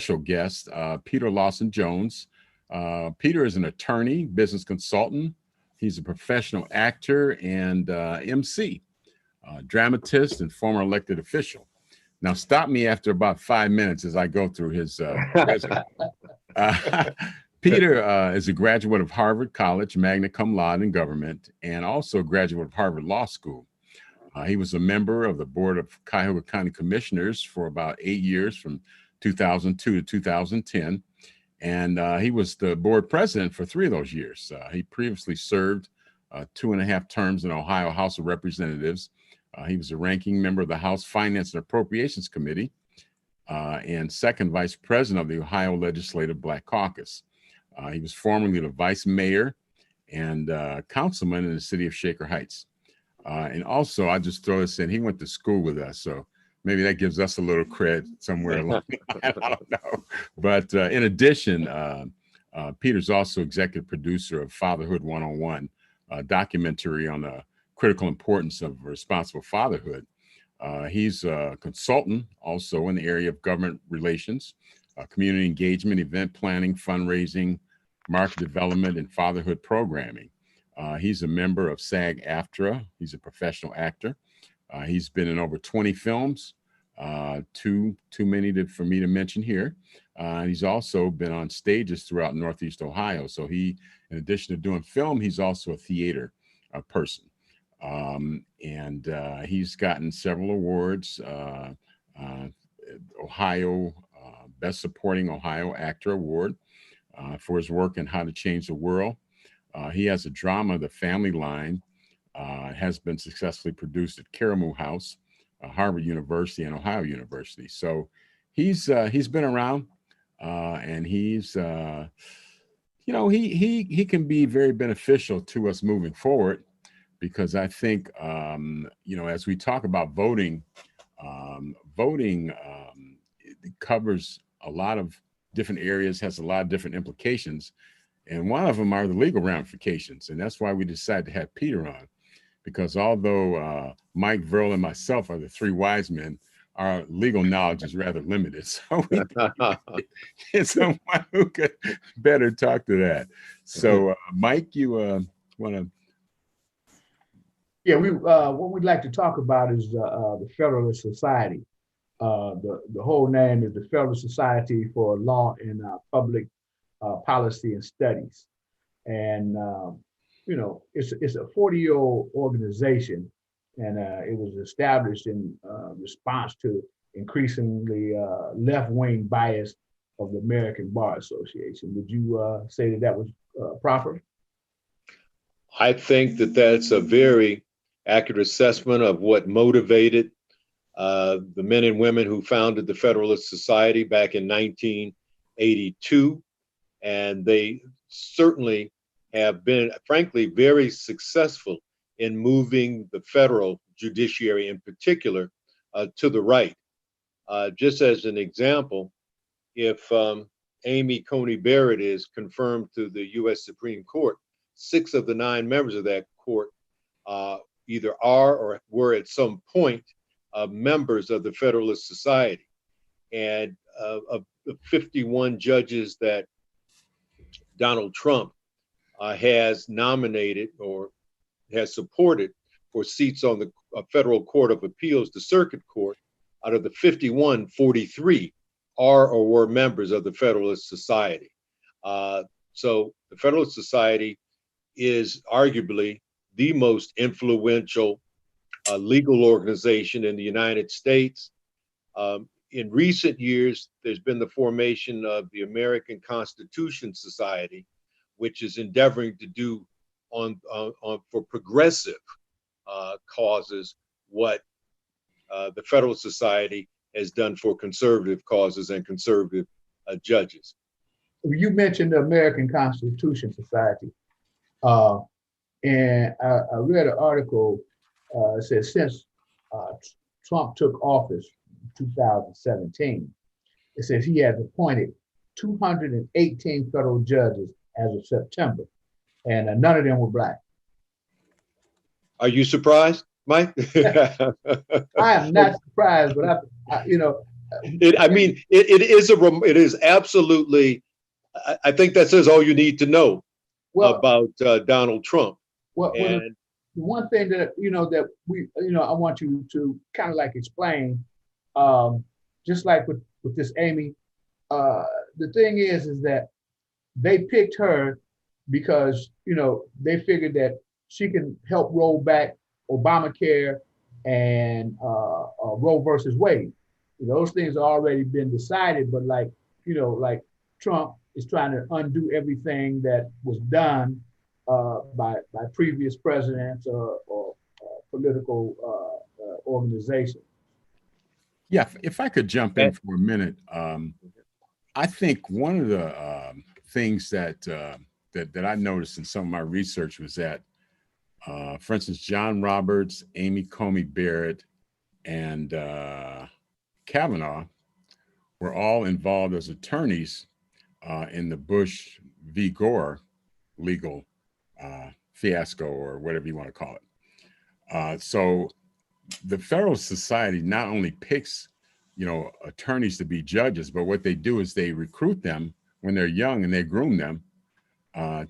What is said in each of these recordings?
special guest, Peter Lawson Jones. Peter is an attorney, business consultant. He's a professional actor and MC, dramatist, and former elected official. Now, stop me after about 5 minutes as I go through his resume. Peter is a graduate of Harvard College, magna cum laude in government, and also a graduate of Harvard Law School. He was a member of the board of Cuyahoga County Commissioners for about 8 years, from 2002 to 2010. And he was the board president for 3 of those years. He previously served 2.5 terms in Ohio House of Representatives. He was a ranking member of the House Finance and Appropriations Committee and second vice president of the Ohio Legislative Black Caucus. He was formerly the vice mayor and councilman in the city of Shaker Heights. And also, I'll just throw this in, he went to school with us, so maybe that gives us a little credit somewhere along the line, I don't know. But in addition, Peter's also executive producer of Fatherhood 101, a documentary on the critical importance of responsible fatherhood. He's a consultant also in the area of government relations, community engagement, event planning, fundraising, market development, and fatherhood programming. He's a member of SAG-AFTRA. He's a professional actor. He's been in over 20 films, too many for me to mention here. He's also been on stages throughout Northeast Ohio. So he, in addition to doing film, he's also a theater person. And he's gotten several awards, Ohio Best Supporting Ohio Actor Award for his work in How to Change the World. He has a drama, The Family Line, has been successfully produced at Caramoo House, Harvard University, and Ohio University. So he's been around, and he's he can be very beneficial to us moving forward, because I think as we talk about voting, it covers a lot of different areas, has a lot of different implications. And one of them are the legal ramifications. And that's why we decided to have Peter on, because although Mike, Verle, and myself are the 3 wise men, our legal knowledge is rather limited. So we get someone who could better talk to that. So Mike, you want to? Yeah, what we'd like to talk about is the Federalist Society. The whole name is the Federalist Society for Law and Public Policy and Studies, and it's a 40-year-old organization, and it was established in response to increasingly left-wing bias of the American Bar Association. Would you say that was proper? I think that that's a very accurate assessment of what motivated the men and women who founded the Federalist Society back in 1982. And they certainly have been, frankly, very successful in moving the federal judiciary in particular to the right. Just as an example, if Amy Coney Barrett is confirmed to the US Supreme Court, 6 of the 9 members of that court either are or were at some point members of the Federalist Society. And of the 51 judges that Donald Trump has nominated or has supported for seats on the Federal Court of Appeals, the Circuit Court, out of the 51, 43 are or were members of the Federalist Society. So the Federalist Society is arguably the most influential legal organization in the United States. In recent years, there's been the formation of the American Constitution Society, which is endeavoring to do for progressive causes what the Federalist Society has done for conservative causes and conservative judges. You mentioned the American Constitution Society, and I read an article that says since Trump took office in 2017, it says he has appointed 218 federal judges as of September, and none of them were Black. Are you surprised, Mike? I am not surprised, but It is absolutely. I think that says all you need to know about Donald Trump. The one thing that that we I want you to kind of like explain, just like with this Amy, the thing is that they picked her because they figured that she can help roll back Obamacare and Roe versus Wade. Those things have already been decided, but like Trump is trying to undo everything that was done by previous presidents or political organizations. Yeah, if I could jump in for a minute, I think one of the things that I noticed in some of my research was that, for instance, John Roberts, Amy Coney Barrett, and Kavanaugh were all involved as attorneys in the Bush v. Gore legal fiasco, or whatever you want to call it. So the Federalist Society not only picks, attorneys to be judges, but what they do is they recruit them when they're young and they groom them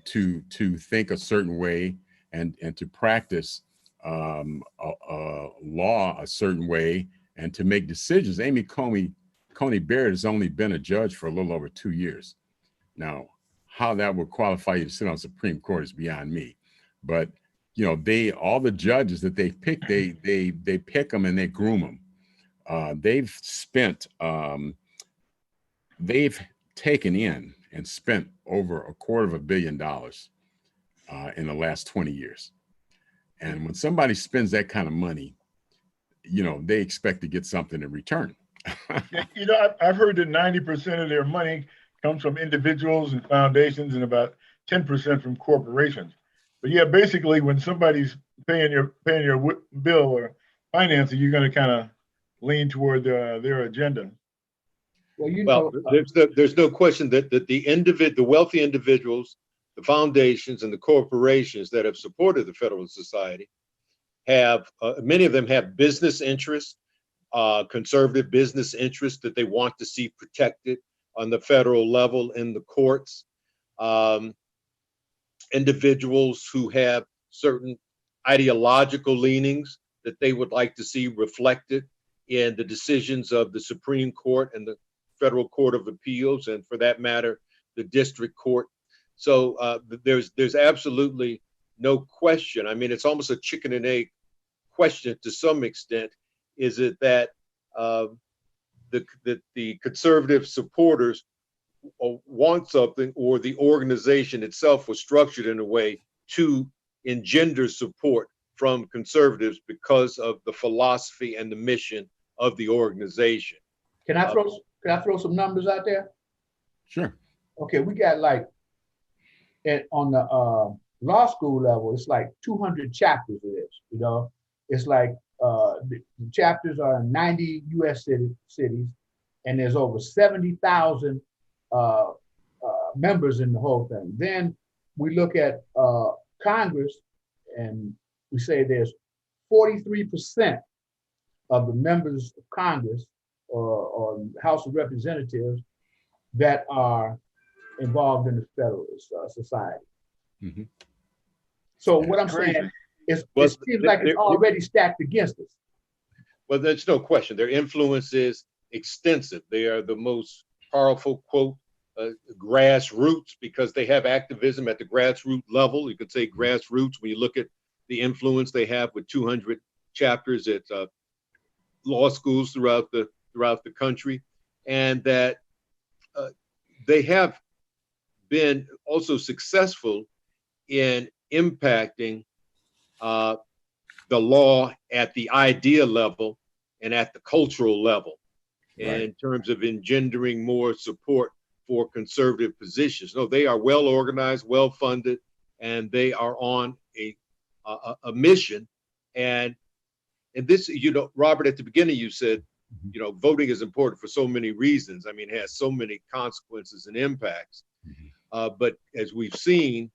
to think a certain way and to practice law a certain way and to make decisions. Amy Coney Barrett has only been a judge for a little over 2 years. Now, how that would qualify you to sit on Supreme Court is beyond me. But all the judges that they pick, they pick them and they groom them. They've taken in and spent over $250 million in the last 20 years. And when somebody spends that kind of money, they expect to get something in return. I've heard that 90% of their money comes from individuals and foundations and about 10% from corporations. But yeah, basically when somebody's paying your bill or financing, you're going to kind of lean toward their agenda. Well, there's no question that the wealthy individuals, the foundations, and the corporations that have supported the Federalist Society have many of them have business interests, conservative business interests that they want to see protected on the federal level in the courts. Individuals who have certain ideological leanings that they would like to see reflected in the decisions of the Supreme Court and the Federal Court of Appeals, and for that matter, the District Court. So there's absolutely no question. I mean, it's almost a chicken and egg question to some extent. Is it that the conservative supporters want something, or the organization itself was structured in a way to engender support from conservatives because of the philosophy and the mission of the organization? Can I throw some numbers out there? Sure. Okay, we got on the law school level, it's like 200 chapters of this. It's like the chapters are in 90 U.S. cities, and there's over 70,000 members in the whole thing. Then we look at Congress, and we say there's 43% of the members of Congress or House of Representatives that are involved in the Federalist Society. Mm-hmm. So what I'm saying is, it seems like it's already stacked against us. Well, there's no question. Their influence is extensive. They are the most powerful, quote, grassroots, because they have activism at the grassroots level. You could say grassroots when you look at the influence they have with 200 chapters at law schools throughout the country, and that they have been also successful in impacting the law at the idea level and at the cultural level, right, in terms of engendering more support for conservative positions. No, they are well organized, well funded, and they are on a mission. And this, Robert, at the beginning you said, voting is important for so many reasons. I mean, it has so many consequences and impacts. But as we've seen,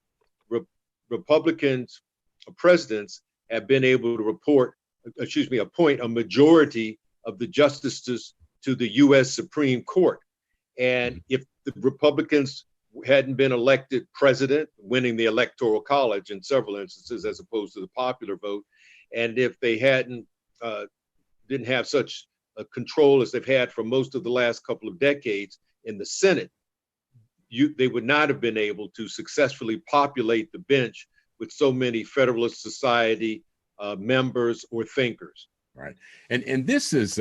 Republicans, presidents have been able to appoint a majority of the justices to the U.S. Supreme Court. And if the Republicans hadn't been elected president, winning the Electoral College in several instances as opposed to the popular vote, and if they didn't have such a control as they've had for most of the last couple of decades in the Senate, they would not have been able to successfully populate the bench with so many Federalist Society members or thinkers. Right. And this is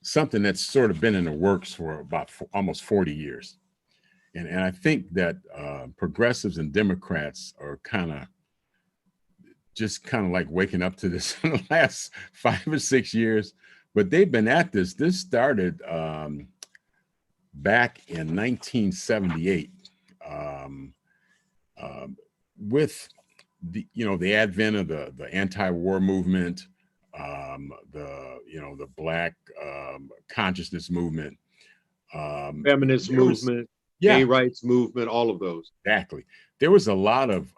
something that's sort of been in the works for about almost 40 years. And I think that progressives and Democrats are kind of like waking up to this in the last 5 or 6 years, but they've been at this. This started back in 1978 with the advent of the anti-war movement, the Black consciousness movement, feminist movement, gay rights movement, all of those. Exactly. There was a lot of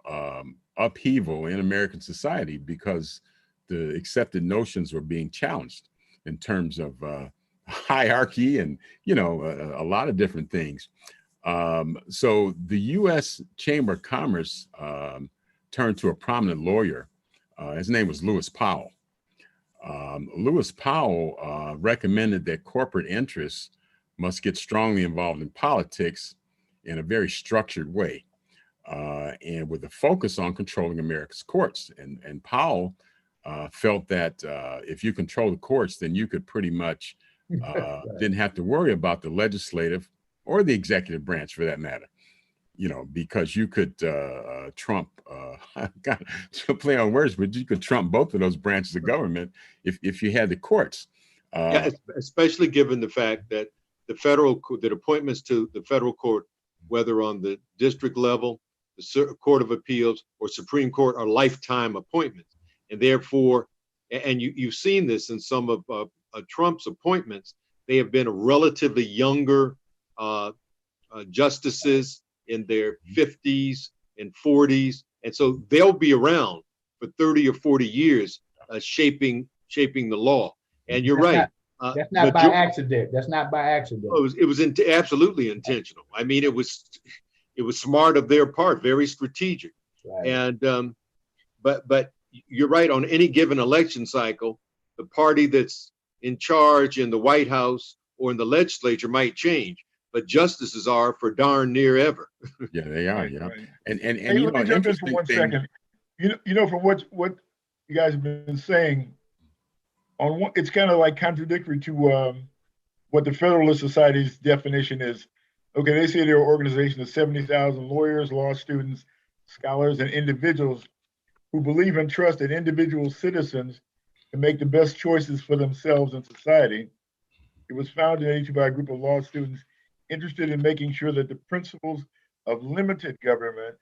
upheaval in American society because the accepted notions were being challenged in terms of hierarchy and a lot of different things. So the U.S. Chamber of Commerce turned to a prominent lawyer. His name was Lewis Powell. Lewis Powell recommended that corporate interests must get strongly involved in politics in a very structured way, and with a focus on controlling America's courts. And Powell felt that if you control the courts, then you could pretty much didn't have to worry about the legislative or the executive branch for that matter, because you could trump, got to play on words, but you could trump both of those branches of government if you had the courts. Especially given the fact that that appointments to the federal court, whether on the district level, the Court of Appeals, or Supreme Court, are lifetime appointments. And therefore, and you've seen this in some of Trump's appointments, they have been relatively younger justices in their 50s and 40s. And so they'll be around for 30 or 40 years shaping the law. And you're right. That's not by accident. That's not by accident. It was absolutely intentional. I mean, it was smart of their part, very strategic. Right. And but you're right. On any given election cycle, the party that's in charge in the White House or in the legislature might change, but justices are for darn near ever. Yeah, they are. Yeah, right. And hey, let me jump in for 1 second. From what you guys have been saying, it's kind of like contradictory to what the Federalist Society's definition is. Okay, they say they're an organization of 70,000 lawyers, law students, scholars, and individuals who believe and trust that individual citizens can make the best choices for themselves and society. It was founded in 82 by a group of law students interested in making sure that the principles of limited government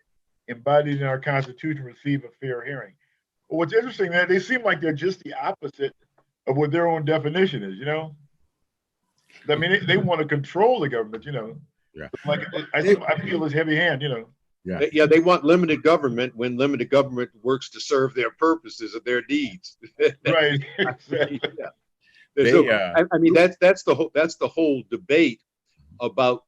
embodied in our Constitution receive a fair hearing. But what's interesting, that they seem like they're just the opposite of what their own definition is, I mean, they want to control the government, Yeah. Like I feel this heavy hand, Yeah, they want limited government when limited government works to serve their purposes of their needs. Right. Exactly. Yeah. I mean, that's the whole debate about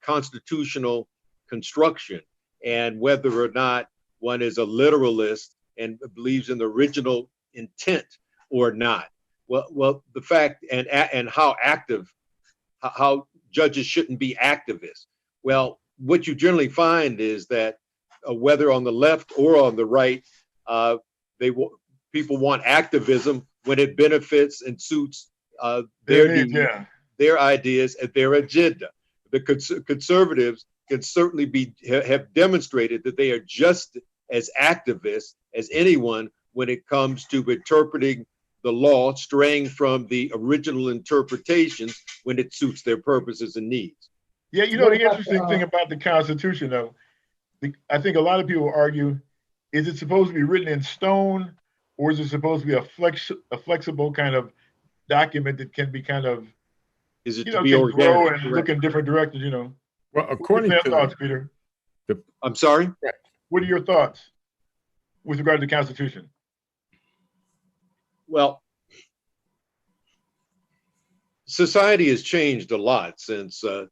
constitutional construction and whether or not one is a literalist and believes in the original intent or not. Well, the fact and how judges shouldn't be activists. Well, what you generally find is that whether on the left or on the right, people want activism when it benefits and suits their needs, their ideas, and their agenda. The conservatives can certainly have demonstrated that they are just as activists as anyone when it comes to interpreting the law, straying from the original interpretations when it suits their purposes and needs. Yeah, the interesting thing about the Constitution, though, I think a lot of people argue, is it supposed to be written in stone, or is it supposed to be a flexible kind of document that can be kind of, is it to can be organic, grow and look in different directions, Well, according to thoughts, Peter. I'm sorry? What are your thoughts with regard to the Constitution? Well, society has changed a lot since the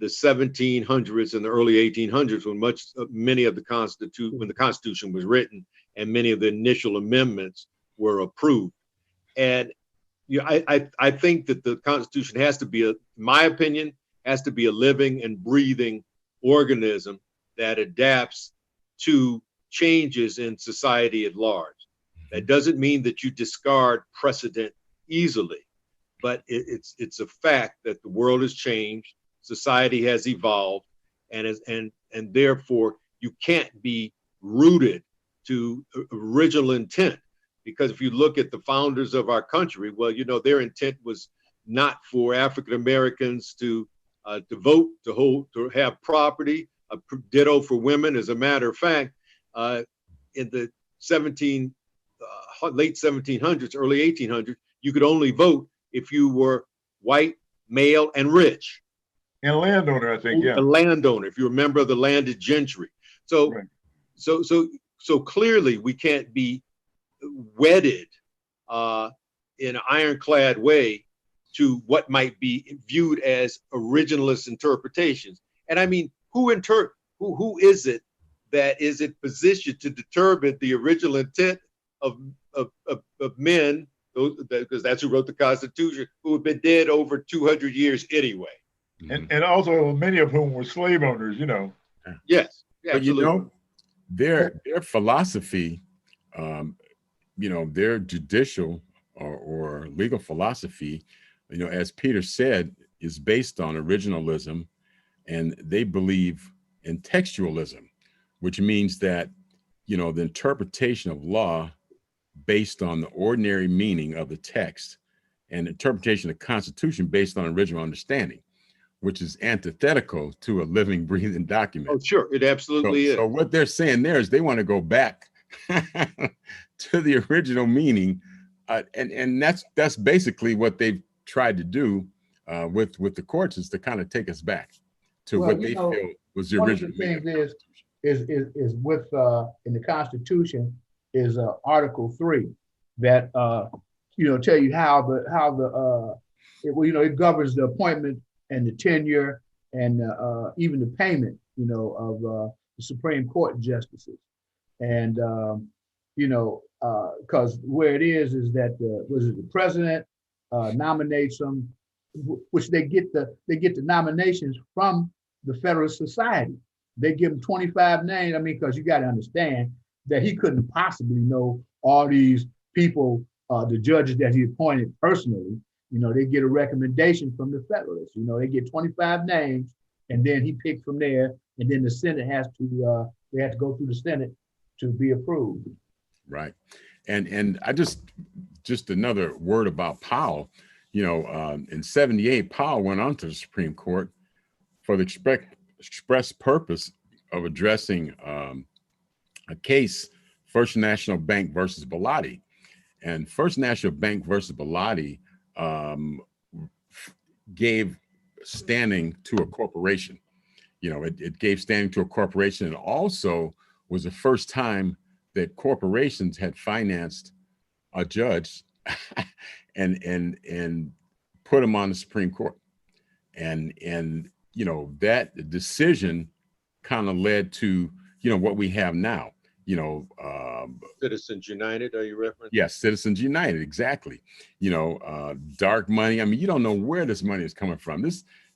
1700s and the early 1800s, when many of the Constitution was written and many of the initial amendments were approved. And I think that the Constitution has to be, in my opinion, has to be a living and breathing organism that adapts to changes in society at large. That doesn't mean that you discard precedent easily, but it's a fact that the world has changed, society has evolved, and therefore you can't be rooted to original intent. Because if you look at the founders of our country, well, their intent was not for African Americans to vote, to have property, ditto for women. As a matter of fact, in the late 1700s, early 1800s, you could only vote if you were white, male, and rich. And a landowner, I think, yeah. A landowner, if you're a member of the landed gentry. So, right. so clearly we can't be wedded in an ironclad way to what might be viewed as originalist interpretations. And I mean, who is it that is in position to determine the original intent of men, because that's who wrote the Constitution, who have been dead over 200 years anyway. And also many of whom were slave owners, Yes, but absolutely. Their philosophy, their judicial or legal philosophy, as Peter said, is based on originalism, and they believe in textualism, which means that, the interpretation of law based on the ordinary meaning of the text and interpretation of the Constitution based on original understanding, which is antithetical to a living, breathing document. Oh, sure, it absolutely is. So what they're saying there is they want to go back to the original meaning, and that's basically what they've tried to do with the courts, is to kind of take us back to what they feel was the original meaning. One of the things is with in the Constitution is Article 3 that tell you how it governs the appointment and the tenure and even the payment of the Supreme Court justices. And because where it is that the president nominates them, which they get the nominations from the Federalist Society. They give him 25 names. I mean, because you got to understand that he couldn't possibly know all these people, the judges that he appointed personally. They get a recommendation from the Federalists. They get 25 names, and then he picked from there, and then the Senate has to go through the Senate to be approved. Right. And I just another word about Powell. In 78, Powell went on to the Supreme Court for the express purpose of addressing a case, First National Bank versus Bellotti. And First National Bank versus Bellotti gave standing to a corporation. It gave standing to a corporation, and also was the first time that corporations had financed a judge and put him on the Supreme Court. And that decision kind of led to what we have now. Citizens United, are you referencing? Yes, Citizens United, exactly. Dark money. I mean, you don't know where this money is coming from.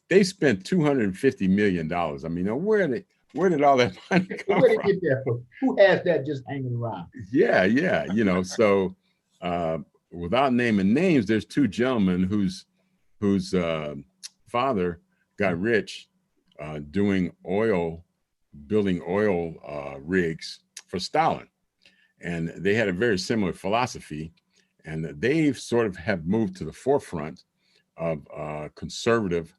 They spent $250 million. I mean, where did all that money come Where from? did they get that from? Who has that just hanging around? Yeah. So without naming names, there's two gentlemen whose father got rich building oil rigs for Stalin. And they had a very similar philosophy, and they've sort of have moved to the forefront of conservative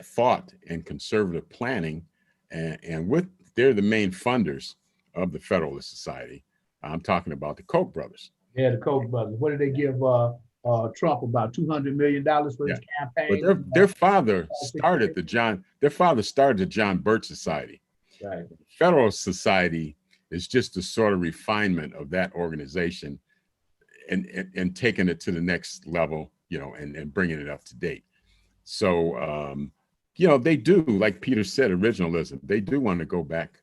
thought and conservative planning. And they're the main funders of the Federalist Society. I'm talking about the Koch brothers. Yeah, the Koch brothers. What did they give Trump? About $200 million for his campaign? But their father started the John Birch Society. Right. The Federalist Society is just a sort of refinement of that organization and taking it to the next level and bringing it up to date. So, they do, like Peter said, originalism. They do want to go back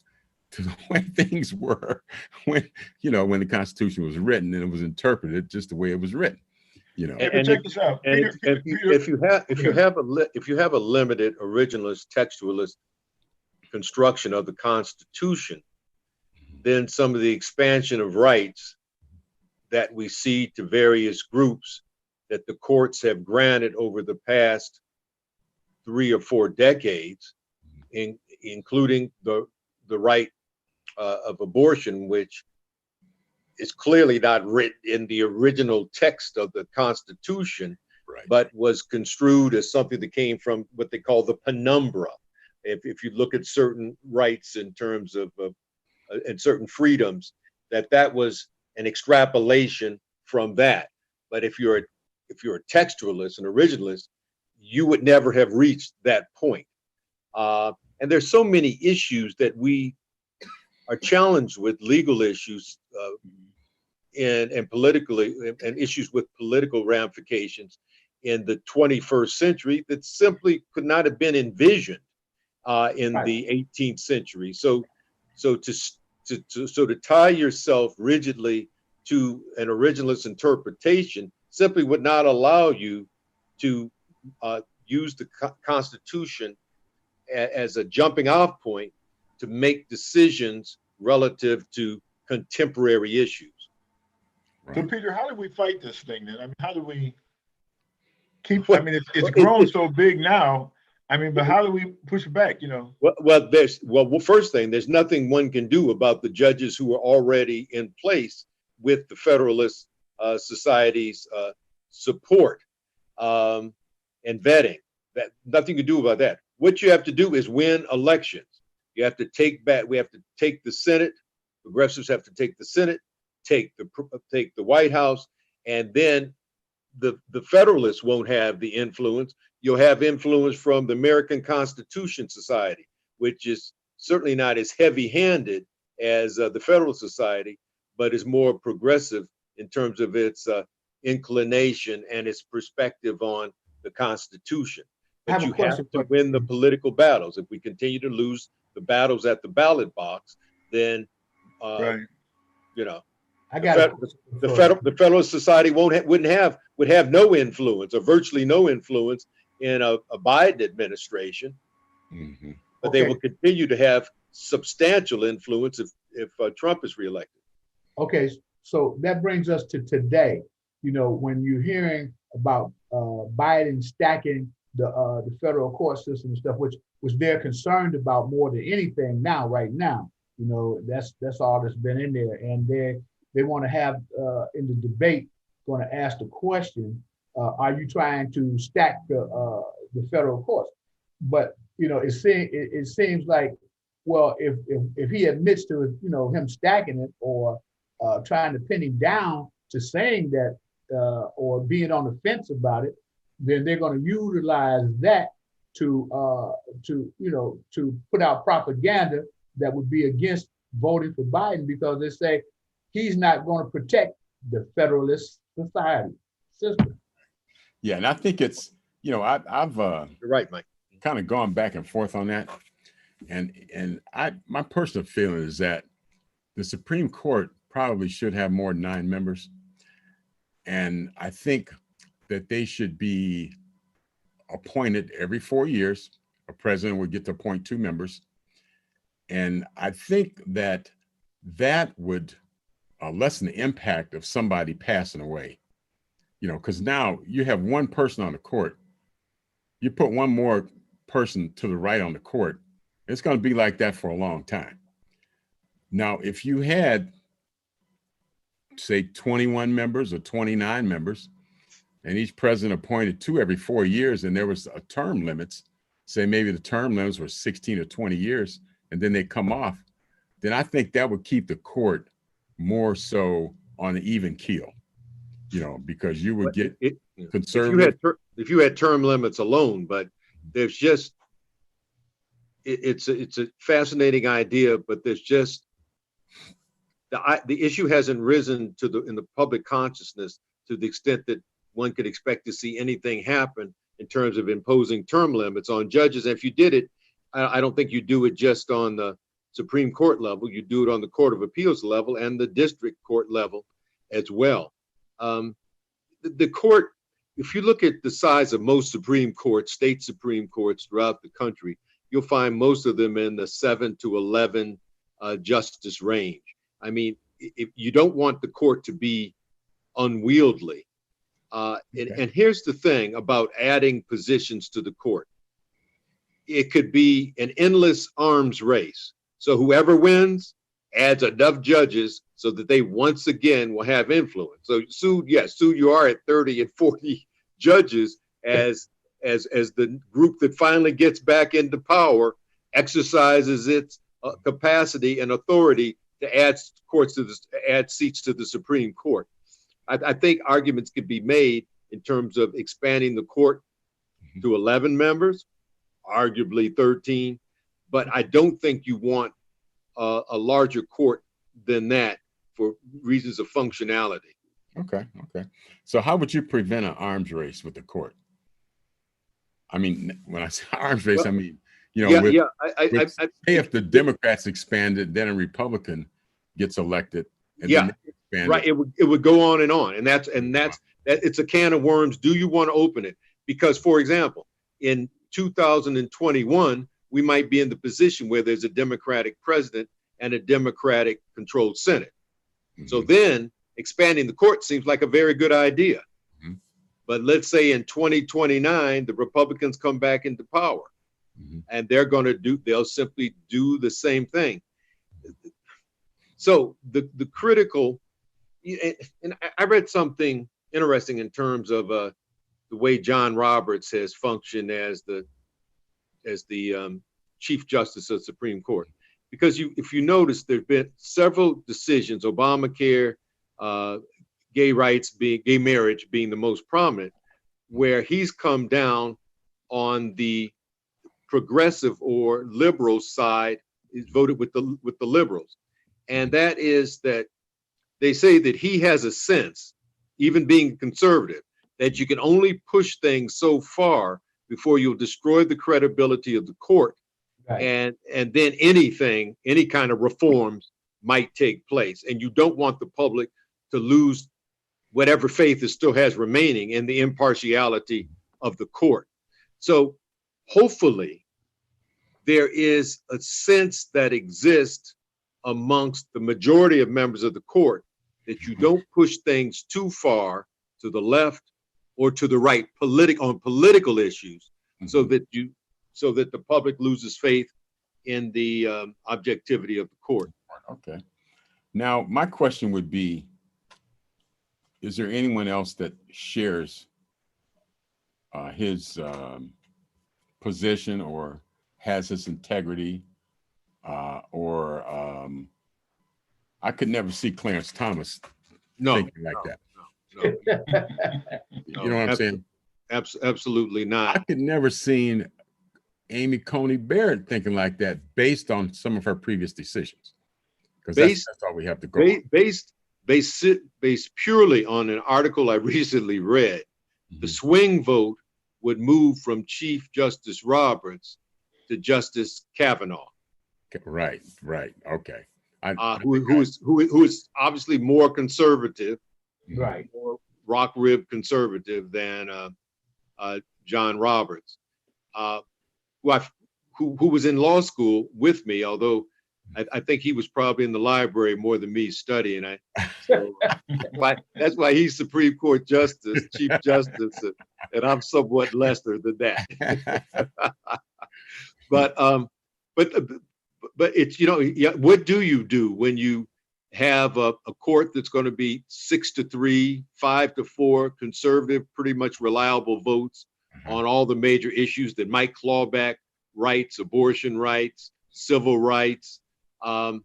to the way things were when the Constitution was written and it was interpreted just the way it was written. And check this out. If you have a limited originalist textualist construction of the Constitution, then some of the expansion of rights that we see to various groups that the courts have granted over the past 3 or 4 decades, including the right of abortion, which is clearly not written in the original text of the Constitution, right, but was construed as something that came from what they call the penumbra. If you look at certain rights in terms of and certain freedoms, that was an extrapolation from that. But if you're a textualist, an originalist, you would never have reached that point. And there's so many issues that we are challenged with, legal issues and politically, and issues with political ramifications in the 21st century that simply could not have been envisioned in the 18th century. So to tie yourself rigidly to an originalist interpretation simply would not allow you to use the Constitution as a jumping off point to make decisions relative to contemporary issues. So, Peter, how do we fight this thing then? I mean, how do we keep? I mean, it's grown so big now. I mean, but how do we push it back? Well, first thing, there's nothing one can do about the judges who are already in place with the Federalist Society's support and vetting. That nothing to do about that. What you have to do is win elections. You have to take back. We have to take the Senate. Progressives have to take the Senate, take the White House, and then the Federalists won't have the influence. You'll have influence from the American Constitution Society, which is certainly not as heavy-handed as the Federalist Society, but is more progressive in terms of its inclination and its perspective on the Constitution. But you have to win the political battles. If we continue to lose the battles at the ballot box, then I got the Federalist Society would have no influence, or virtually no influence, in a Biden administration. Mm-hmm. But they will continue to have substantial influence if Trump is reelected. Okay, so that brings us to today. When you're hearing about Biden stacking the federal court system and stuff, which they're concerned about more than anything right now. That's all that's been in there, and they want to have in the debate, going to ask the question, are you trying to stack the federal courts? But it seems like, well, if he admits to him stacking it, or trying to pin him down to saying that, or being on the fence about it, then they're going to utilize that to put out propaganda that would be against voting for Biden, because they say he's not going to protect the Federalist Society system. Yeah, and I think it's, I've You're right, Mike, kind of gone back and forth on that, and my personal feeling is that the Supreme Court probably should have more than 9 members, and I think that they should be appointed every 4 years. A president would get to appoint 2 members. And I think that would lessen the impact of somebody passing away, because now you have one person on the court. You put one more person to the right on the court, it's going to be like that for a long time. Now, if you had, say, 21 members or 29 members, and each president appointed 2 every 4 years, and there was a term limits, say maybe the term limits were 16 or 20 years, and then they come off, then I think that would keep the court more so on an even keel, because you would get conservative. If you had term limits alone, but there's just, it's a fascinating idea, but there's just, the issue hasn't risen in the public consciousness to the extent that one could expect to see anything happen in terms of imposing term limits on judges. And if you did it, I don't think you do it just on the Supreme Court level. You do it on the Court of Appeals level and the district court level as well. The court, if you look at the size of most Supreme Courts, state Supreme Courts throughout the country, you'll find most of them in the 7 to 11 justice range. I mean, if you don't want the court to be unwieldy. And here's the thing about adding positions to the court. It could be an endless arms race. So whoever wins adds enough judges so that they once again will have influence. So soon you are at 30 and 40 judges as the group that finally gets back into power exercises its capacity and authority to add seats to the Supreme Court. I think arguments could be made in terms of expanding the court to 11 members, arguably 13, but I don't think you want a larger court than that for reasons of functionality. Okay. So how would you prevent an arms race with the court? I mean, when I say arms race, I mean, if the Democrats expanded, then a Republican gets elected. And right. It would go on, and that's it's a can of worms. Do you want to open it? Because, for example, in 2021, we might be in the position where there's a Democratic president and a Democratic controlled Senate. So then expanding the court seems like a very good idea. But let's say in 2029, the Republicans come back into power and they'll simply do the same thing. So the critical, and I read something interesting in terms of the way John Roberts has functioned as the Chief Justice of the Supreme Court. Because if you notice, there've been several decisions, Obamacare, gay marriage being the most prominent, where he's come down on the progressive or liberal side, is voted with the liberals. And that is that they say that he has a sense, even being conservative, that you can only push things so far before you'll destroy the credibility of the court. Right. And then any kind of reforms might take place. And you don't want the public to lose whatever faith it still has remaining in the impartiality of the court. So hopefully there is a sense that exists amongst the majority of members of the court that you don't push things too far to the left or to the right on political issues, so that the public loses faith in the objectivity of the court. Okay. Now, my question would be, is there anyone else that shares his position or has his integrity? Or I could never see Clarence Thomas thinking like that. You know what I'm saying? Absolutely not. I could never seen Amy Coney Barrett thinking like that based on some of her previous decisions. Because that's all we have to go on. Based purely on an article I recently read, the swing vote would move from Chief Justice Roberts to Justice Kavanaugh. Right. Okay. Who is obviously more conservative, right? More rock rib conservative than John Roberts, who was in law school with me, although I think he was probably in the library more than me studying. That's why he's Supreme Court Justice, Chief Justice, and I'm somewhat lesser than that. But it's, what do you do when you have a court that's going to be 6-3, 5-4 conservative, pretty much reliable votes on all the major issues that might claw back rights, abortion rights, civil rights? How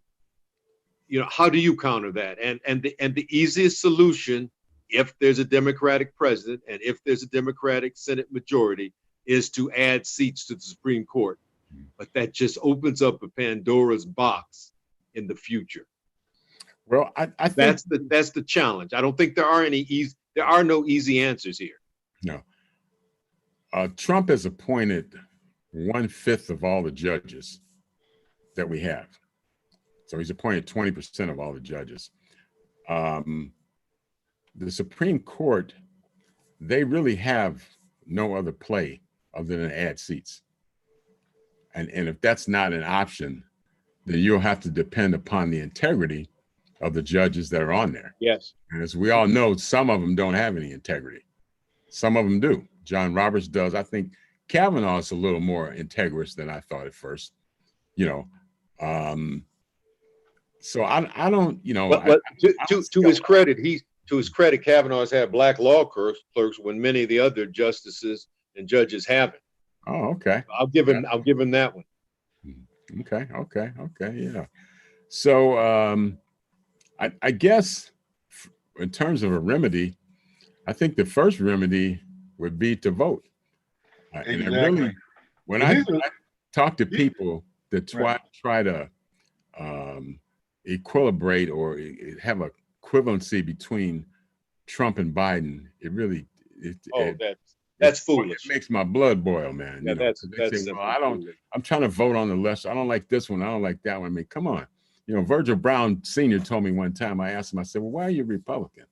do you counter that? And the easiest solution, if there's a Democratic president and if there's a Democratic Senate majority, is to add seats to the Supreme Court. But that just opens up a Pandora's box in the future. Well, I think that's the challenge. I don't think there are any There are no easy answers here. No. Trump has appointed 1/5 of all the judges that we have. So he's appointed 20% of all the judges. The Supreme Court, they really have no other play other than add seats. And if that's not an option, then you'll have to depend upon the integrity of the judges that are on there. Yes. And as we all know, some of them don't have any integrity. Some of them do. John Roberts does. I think Kavanaugh is a little more integrous than I thought at first, you know. So I don't, you know. But to his credit, Kavanaugh has had black law clerks when many of the other justices and judges haven't. Oh, okay. I'll give him that one. Okay, yeah. So I guess in terms of a remedy, I think the first remedy would be to vote. Exactly. And really, when I talk to people that try to equilibrate or have a equivalency between Trump and Biden, it really that's foolish. It makes my blood boil, man. Yeah, you know, that's say, well, I'm trying to vote on the left. I don't like this one. I don't like that one. I mean, come on. You know, Virgil Brown Sr. told me one time, I asked him, I said, well, why are you Republican?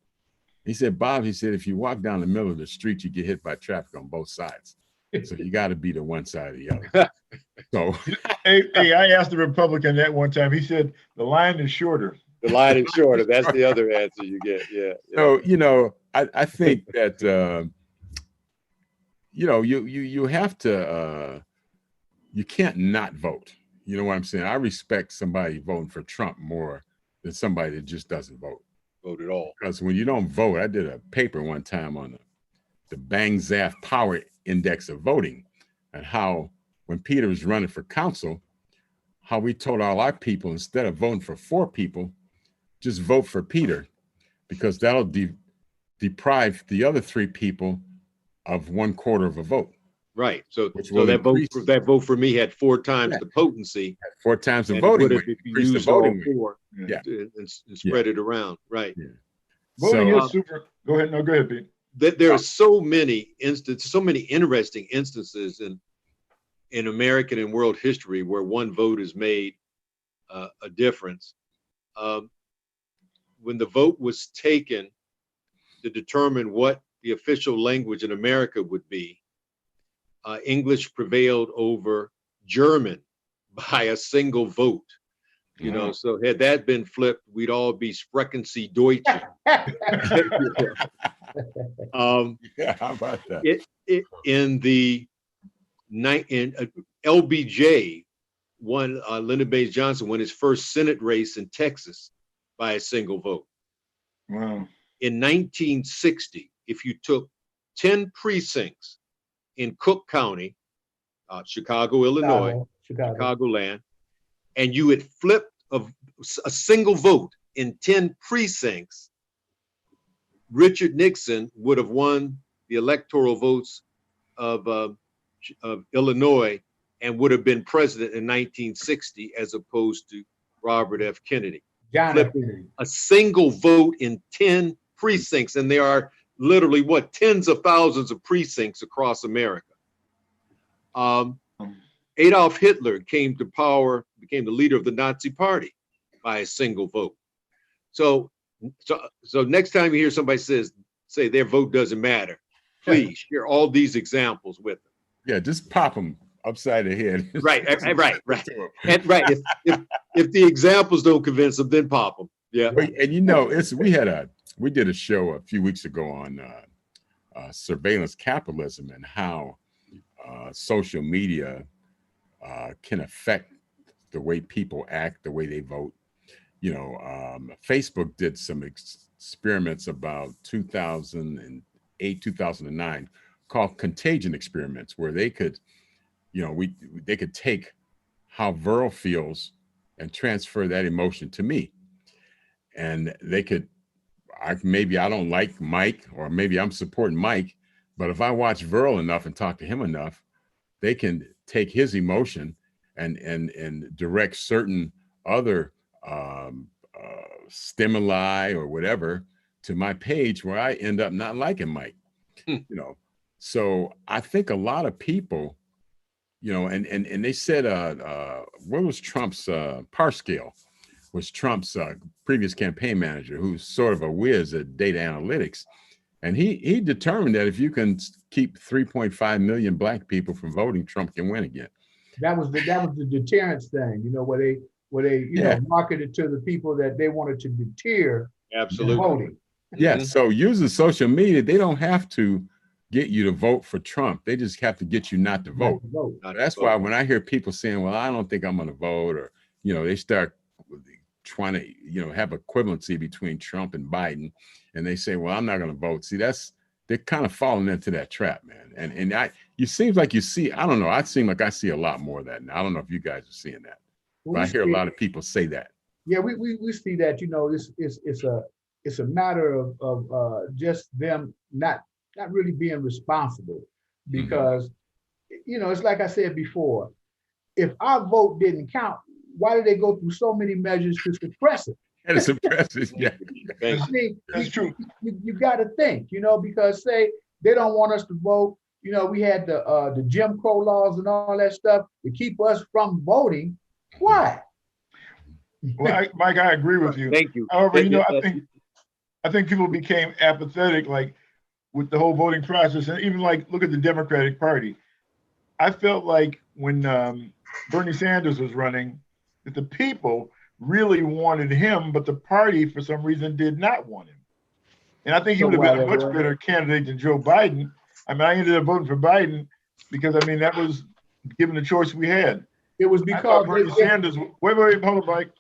He said, Bob, he said, if you walk down the middle of the street, you get hit by traffic on both sides. So you got to be to one side or the other. So hey, I asked the Republican that one time. He said, the line is shorter. The line is shorter. That's the other answer you get. Yeah. So, you know, I think that, you know, you have to, you can't not vote. You know what I'm saying? I respect somebody voting for Trump more than somebody that just doesn't vote at all. Because when you don't vote, I did a paper one time on the Bang Zaf Power Index of voting, and how when Peter was running for council, how we told all our people, instead of voting for 4 people, just vote for Peter, because that'll deprive the other 3 people of 1/4 of a vote. Right. So that vote for me had 4 times the potency. 4 times the voting. Increase the voting and spread it around. Right. Yeah. Voting is super. Go ahead. No, go ahead, Pete. There are so many interesting instances in American and world history where one vote has made a difference. When the vote was taken to determine what the official language in America would be, English prevailed over German by a single vote. You know, so had that been flipped, we'd all be Sprechen Sie Deutsch. Yeah, how about that? LBJ won, Lyndon Baines Johnson won his first Senate race in Texas by a single vote. Wow. In 1960, if you took 10 precincts in Cook County, Chicago, Illinois, Chicagoland, and you had flipped a single vote in 10 precincts, Richard Nixon would have won the electoral votes of Illinois and would have been president in 1960, as opposed to Robert F. Kennedy. Flipping a single vote in 10 precincts, and there are literally tens of thousands of precincts across America. Adolf Hitler came to power, became the leader of the Nazi Party by a single vote. So next time you hear somebody say their vote doesn't matter, please share all these examples with them. Yeah, just pop them upside the head. Right. And if the examples don't convince them, then pop them. Yeah. And you know, we did a show a few weeks ago on surveillance capitalism and how social media can affect the way people act, the way they vote. You know, Facebook did some experiments about 2008, 2009 called contagion experiments, where they could, you know, they could take how Verle feels and transfer that emotion to me. And they could, maybe I don't like Mike, or maybe I'm supporting Mike, but if I watch Verle enough and talk to him enough, they can take his emotion and direct certain other stimuli or whatever to my page where I end up not liking Mike, you know. So I think a lot of people, you know, and they said, what was Trump's Parscale was Trump's previous campaign manager, who's sort of a whiz at data analytics. And he determined that if you can keep 3.5 million Black people from voting, Trump can win again. That was the deterrence thing, you know, where they you know, marketed to the people that they wanted to deter Absolutely. voting. Yeah. So using social media, they don't have to get you to vote for Trump. They just have to get you not to vote. That's why when I hear people saying, well, I don't think I'm going to vote, or, you know, they start trying to, you know, have equivalency between Trump and Biden, and they say, well, I'm not going to vote. See, they're kind of falling into that trap, man. And you seems like you see, I don't know, I seem like I see a lot more of that now. I don't know if you guys are seeing that, but I hear a lot of people say that. Yeah, we see that, you know, it's a matter of just them not really being responsible, because you know, it's like I said before, if our vote didn't count, why did they go through so many measures to suppress it? And suppress it, yeah. I mean, That's true. You got to think, you know, because say they don't want us to vote. You know, we had the Jim Crow laws and all that stuff to keep us from voting. Why? Well, Mike, I agree with you. Thank you. However, you know, I think people became apathetic, like with the whole voting process, and even like look at the Democratic Party. I felt like when Bernie Sanders was running, that the people really wanted him, but the party for some reason did not want him. And I think he would have been a much better candidate than Joe Biden. I mean, I ended up voting for Biden because, I mean, that was given the choice we had. It was because Bernie Sanders, wait, hold on, Mike.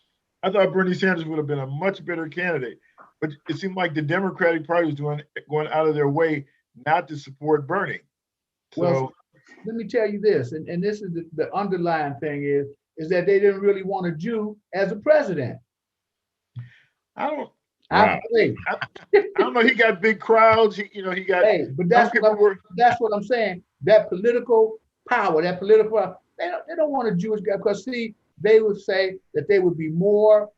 I thought Bernie Sanders would have been a much better candidate, but it seemed like the Democratic Party was going out of their way not to support Bernie. So, well, let me tell you this, and this is the underlying thing is that they didn't really want a Jew as a president. I don't know. He got big crowds. He got. Hey, but that's what I'm saying. That political power, they don't want a Jewish guy, because see, they would say that they would be more,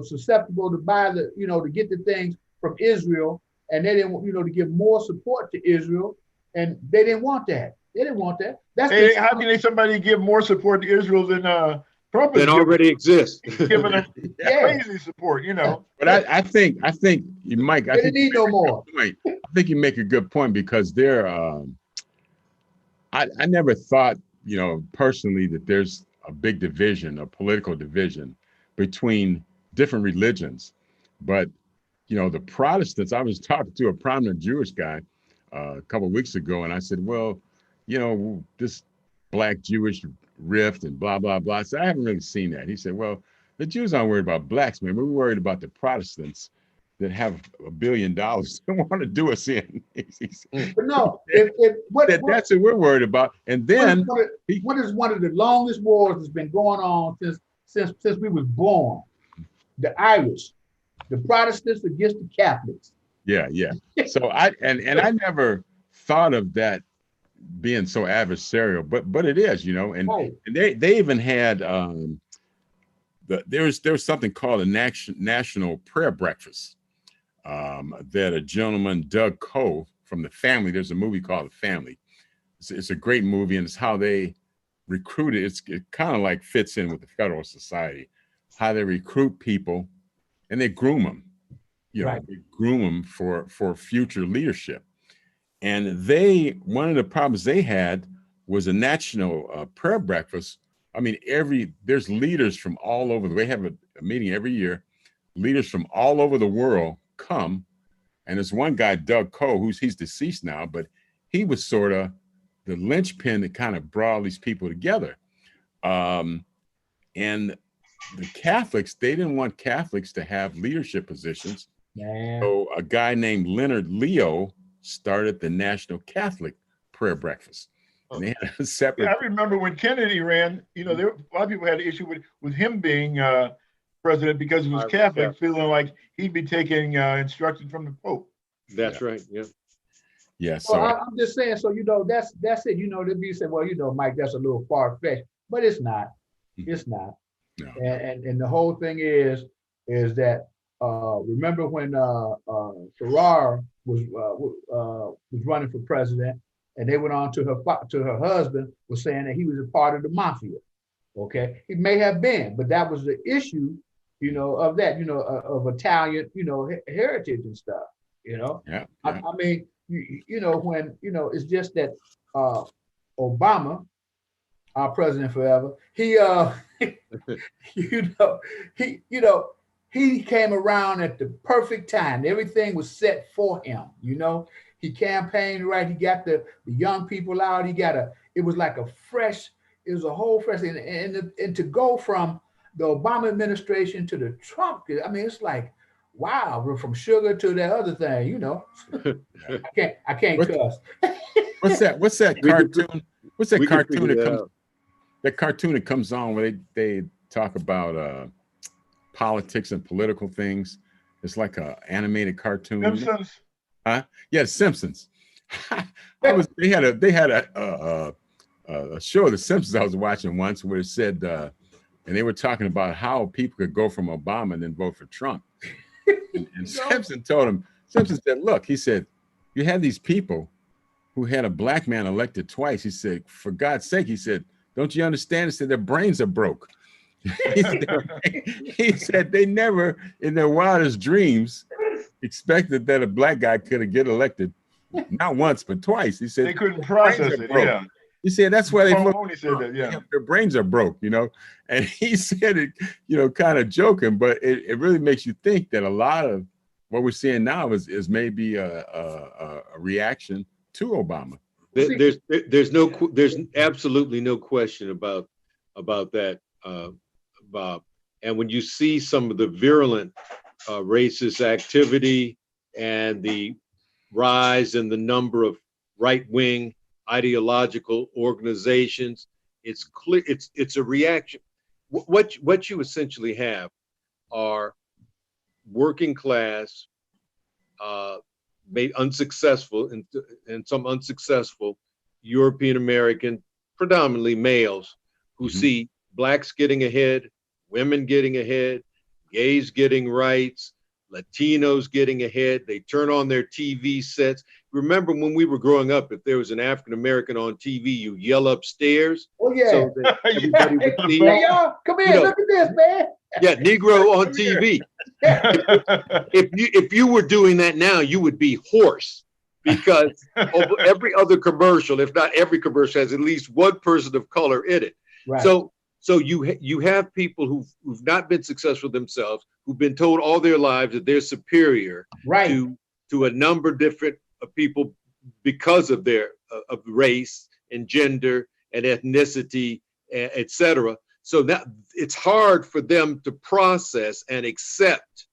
susceptible to buy to get the things from Israel, and they didn't, to give more support to Israel, and they didn't want that. They didn't want that. How can somebody give more support to Israel than Trump that already exists? Giving them crazy support, But I think Mike, they didn't need no more. I think you make a good point, because I never thought, personally, that there's a big division, a political division between different religions. But, the Protestants, I was talking to a prominent Jewish guy a couple of weeks ago, and I said, well, this Black Jewish rift and blah, blah, blah. I said, I haven't really seen that. He said, well, the Jews aren't worried about Blacks, man. We're worried about the Protestants that have $1 billion don't want to do us in. But no, that's what we're worried about. And then what is one of the longest wars that's been going on since we was born? The Irish, the Protestants against the Catholics. Yeah. So I never thought of that being so adversarial, but it is, and they even had there was something called a national prayer breakfast that a gentleman, Doug Coe, from The Family, there's a movie called The Family. It's a great movie, and it's how they recruited. It kind of like fits in with the Federalist Society, how they recruit people and they groom them, they groom them for future leadership. And one of the problems they had was a national prayer breakfast. I mean, there's leaders from all over. They have a meeting every year. Leaders from all over the world come. And there's one guy, Doug Coe, he's deceased now, but he was sort of the linchpin that kind of brought all these people together. And the Catholics, they didn't want Catholics to have leadership positions. Man. So a guy named Leonard Leo started the National Catholic Prayer Breakfast. And they had a separate. I remember when Kennedy ran, a lot of people had an issue with him being president because he was Catholic, feeling like he'd be taking instruction from the Pope. That's right. Yeah. Yeah. So I'm just saying. So that's it. You say, well, Mike, that's a little far fetched, but it's not. It's not. No. And the whole thing is that remember when Farrar was running for president, and they went on to her husband was saying that he was a part of the mafia. Okay, he may have been, but that was the issue, of that, of Italian, heritage and stuff. Yeah. I mean, when it's just that Obama, our president forever, he he came around at the perfect time. Everything was set for him. He campaigned right. He got the young people out. It was like it was a whole fresh thing. And to go from the Obama administration to the Trump, I mean, it's like, wow, we're from sugar to that other thing, I can't cuss. What's that cartoon? What's that cartoon that comes? Out. That cartoon that comes on where they talk about politics and political things. It's like a animated cartoon. Simpsons. Huh? Yeah, Simpsons. They had a show, The Simpsons, I was watching once where it said, and they were talking about how people could go from Obama and then vote for Trump. And Simpson said, look, he said, you had these people who had a black man elected twice. He said, for God's sake, he said, don't you understand? He said, their brains are broke. He said they never in their wildest dreams expected that a black guy could get elected, not once, but twice. He said they couldn't process it. Yeah. He said that's why said that, yeah. Their brains are broke, And he said it, kind of joking, but it really makes you think that a lot of what we're seeing now is maybe a reaction to Obama. There's absolutely no question about that, Bob. And when you see some of the virulent racist activity and the rise in the number of right-wing ideological organizations, it's clear it's a reaction. What you essentially have are working class, made unsuccessful and some unsuccessful European American, predominantly males, who see blacks getting ahead, women getting ahead, gays getting rights, Latinos getting ahead. They turn on their TV sets. Remember when we were growing up, if there was an African American on TV, you yell upstairs. Oh yeah. So that everybody would see. Hey, y'all, come here, look at this, man. Yeah, Negro on TV. If you were doing that now, you would be hoarse, because every other commercial, if not every commercial, has at least one person of color in it. Right. So you have people who've not been successful themselves, who've been told all their lives that they're superior to a number of different people because of their of race and gender and ethnicity, etc. So that it's hard for them to process and accept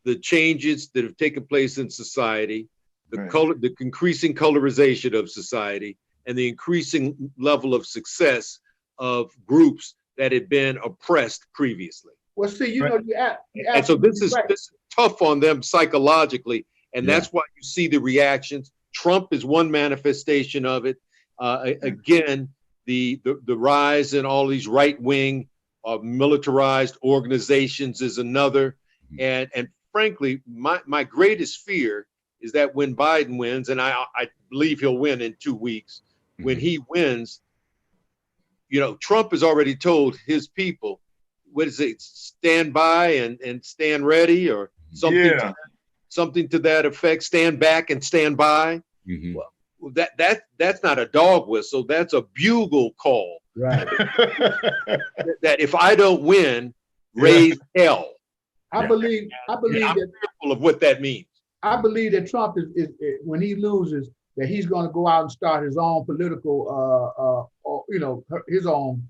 the changes that have taken place in society, the increasing colorization of society, and the increasing level of success of groups that had been oppressed previously. Well, see, and so this is tough on them psychologically, and that's why you see the reactions. Trump is one manifestation of it. Again, the rise in all these right-wing militarized organizations is another. And frankly, my greatest fear is that when Biden wins, and I believe he'll win in 2 weeks, when he wins, Trump has already told his people, what is it, stand by and stand ready, or something to that effect, stand back and stand by. Well, that's not a dog whistle, that's a bugle call. Right. That if I don't win, raise hell. I believe I'm fearful of what that means. I believe that Trump is when he loses, that he's going to go out and start his own political, his own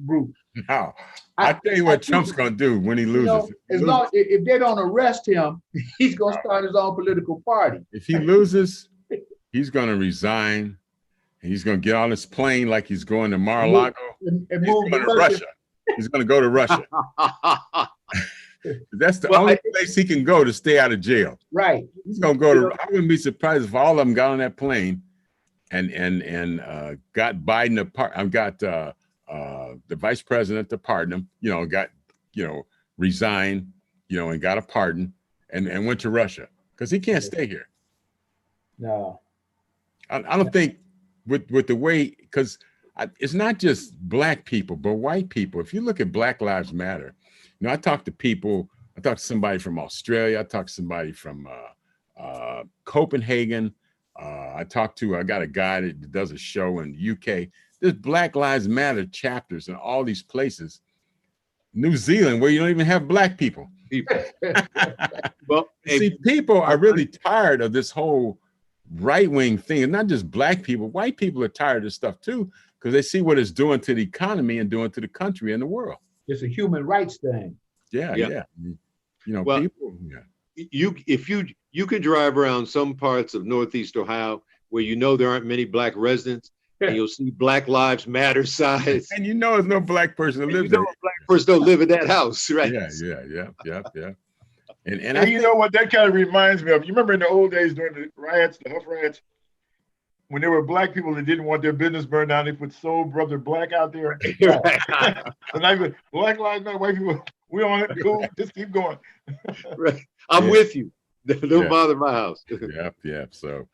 group. Now, I tell you what Trump's going to do when he loses. If they don't arrest him, he's going to start his own political party. If he loses, he's going to resign. And he's going to get on his plane like he's going to Mar-a-Lago. And he's going to Russia. He's going to go to Russia. That's the only place he can go to stay out of jail. Right. He's gonna go to. I wouldn't be surprised if all of them got on that plane, and got Biden apart. I've got the vice president to pardon him. Resign. and got a pardon and went to Russia because he can't stay here. No. I don't think with the way, because it's not just black people, but white people. If you look at Black Lives Matter, I talked to somebody from Australia. I talked to somebody from Copenhagen. I got a guy that does a show in the UK. There's Black Lives Matter chapters in all these places. New Zealand, where you don't even have black people. Well, see, people are really tired of this whole right-wing thing, and not just black people. White people are tired of this stuff too, because they see what it's doing to the economy and doing to the country and the world. It's a human rights thing. Yeah. Well, people. Yeah. You can drive around some parts of Northeast Ohio where there aren't many black residents, and you'll see Black Lives Matter signs. And there's no black person that lives there. A black person don't live in that house, right? Yeah. And you know what that kind of reminds me of? You remember in the old days during the riots, the Huff riots, when there were black people that didn't want their business burned down, they put Soul Brother Black out there. And I go, Black Lives Matter, white people, we on it, cool, just keep going. Right. I'm with you. Don't bother my house. Yeah. So,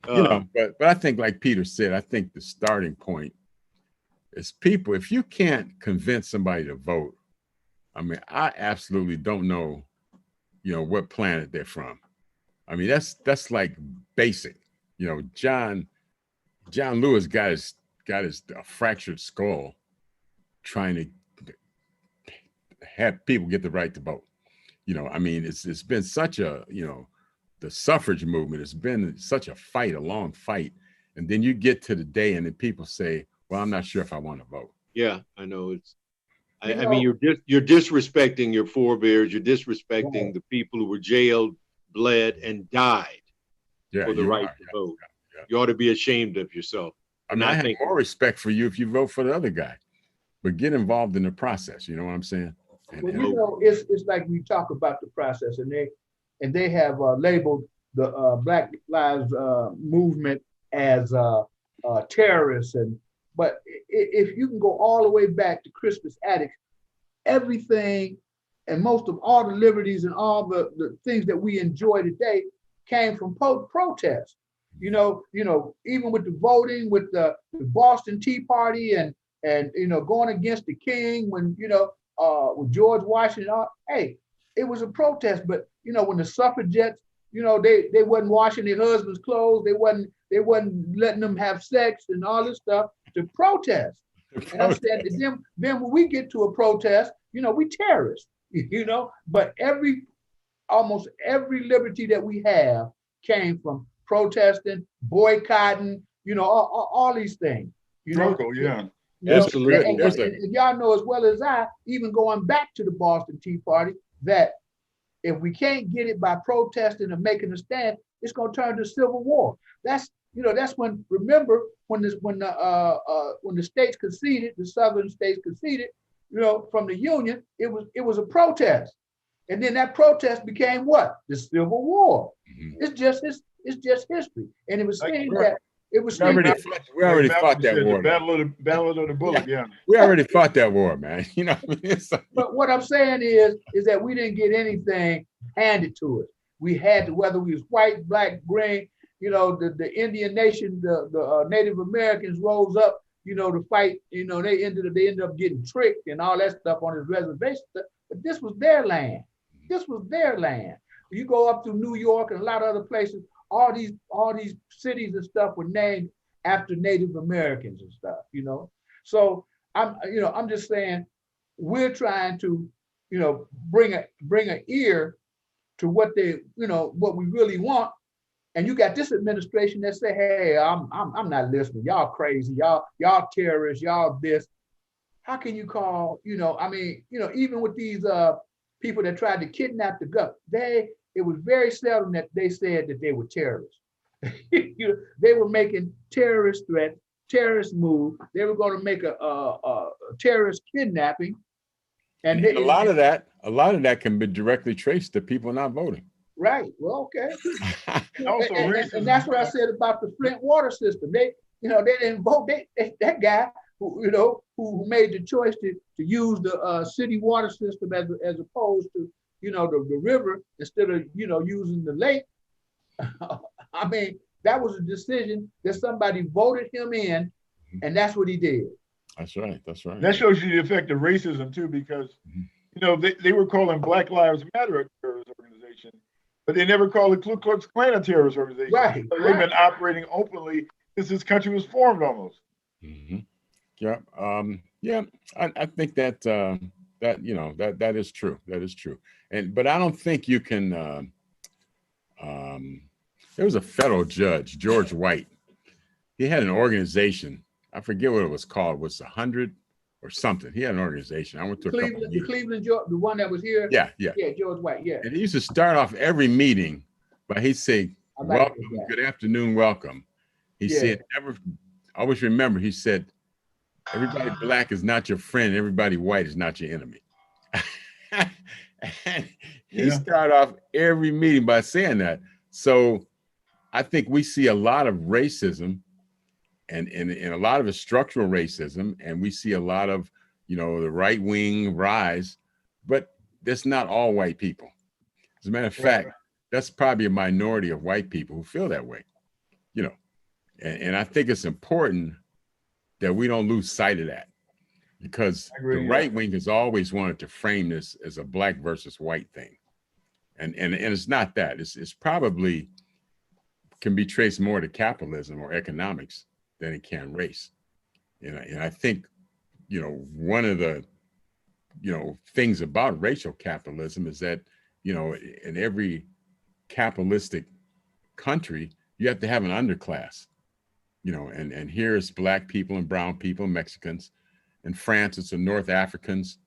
but I think, like Peter said, I think the starting point is people. If you can't convince somebody to vote, I mean, I absolutely don't know, what planet they're from. I mean, that's like basic. John Lewis got his fractured skull trying to have people get the right to vote. I mean, it's been such a, the suffrage movement has been such a long fight. And then you get to the day and then people say, well, I'm not sure if I want to vote. Yeah, I know. I mean, you're disrespecting your forebears. You're disrespecting the people who were jailed, bled, and died for the right to vote. Yeah. You ought to be ashamed of yourself. I mean, I have more respect for you if you vote for the other guy, but get involved in the process. You know what I'm saying? It's like we talk about the process, and they have labeled the Black Lives movement as terrorists, but if you can go all the way back to Crispus Attucks, everything and most of all the liberties and all the things that we enjoy today came from protest. Even with the voting, with the Boston Tea Party, and going against the king when with George Washington. Hey, it was a protest. But when the suffragettes, they wasn't washing their husbands' clothes. They wasn't letting them have sex and all this stuff to protest. And I'm saying then when we get to a protest, we terrorists. But almost every liberty that we have came from protesting, boycotting, all these things. Absolutely. And y'all know as well as I, even going back to the Boston Tea Party, that if we can't get it by protesting and making a stand, it's going to turn to civil war. That's when, remember when the states conceded, the southern states conceded, from the Union, it was a protest. And then that protest became what? The Civil War. Mm-hmm. It's just history. And it was saying that it was. We already fought that war. Battle of the Bullet. Yeah. We already fought that war, man. But what I'm saying is that we didn't get anything handed to us. We had to, whether we was white, black, green. The Indian nation, the Native Americans rose up, to fight. They ended up getting tricked and all that stuff on his reservation. But this was their land. This was their land. You go up to New York and a lot of other places, all these cities and stuff were named after Native Americans and stuff, So I'm just saying we're trying to, bring an ear to what what we really want. And you got this administration that say, hey, I'm not listening. Y'all crazy. Y'all terrorists. Y'all this. How can you call, even with these people that tried to kidnap the government, it was very seldom that they said that they were terrorists. They were making terrorist threats, terrorist moves. They were going to make a terrorist kidnapping. And a lot of that can be directly traced to people not voting. Right. Well, okay. And that's what I said about the Flint water system. They didn't vote. That guy who made the choice to use the city water system as opposed to the river instead of, using the lake. I mean, that was a decision that somebody voted him in, and that's what he did. That's right. That's right. That shows you the effect of racism too, because they were calling Black Lives Matter a terrorist organization, but they never called the Ku Klux Klan a terrorist organization. Right. So they've been operating openly since this country was formed, almost. Yeah. Yeah. I think that that is true. That is true. But I don't think you can. There was a federal judge, George White. He had an organization. I forget what it was called. It was 100 or something. He had an organization. I went to the Cleveland, the one that was here. Yeah. George White. Yeah. And he used to start off every meeting by he'd say, "Welcome, good afternoon, welcome." He said, always remember, he said, "Everybody black is not your friend. Everybody white is not your enemy." And he started off every meeting by saying that. So I think we see a lot of racism and a lot of structural racism, and we see a lot of, the right wing rise, but that's not all white people. As a matter of fact, that's probably a minority of white people who feel that way, and I think it's important that we don't lose sight of that, because the right wing has always wanted to frame this as a black versus white thing. And it's not that. It's probably can be traced more to capitalism or economics than it can race. And I think, one of the, things about racial capitalism is that, in every capitalistic country, you have to have an underclass, and here it's black people and brown people, Mexicans. In France, it's the North Africans.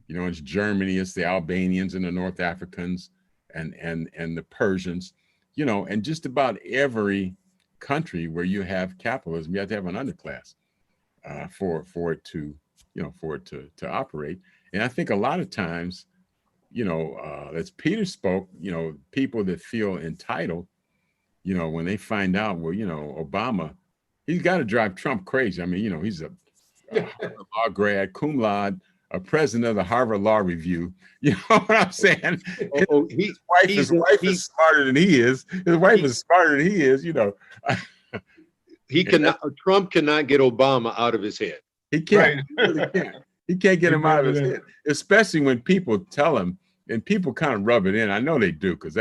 It's Germany, it's the Albanians and the North Africans and the Persians, and just about every country where you have capitalism, you have to have an underclass for it to operate. And I think a lot of times, as Peter spoke, people that feel entitled, when they find out, well, Obama, he's got to drive Trump crazy. I mean, he's a Harvard law grad, cum laude, a president of the Harvard Law Review. You know what I'm saying? His wife is smarter than he is. His wife is smarter than he is. Trump cannot get Obama out of his head. He can't. Right. He really can't. He can't get him out of his head, especially when people tell him, and people kind of rub it in. I know they do, because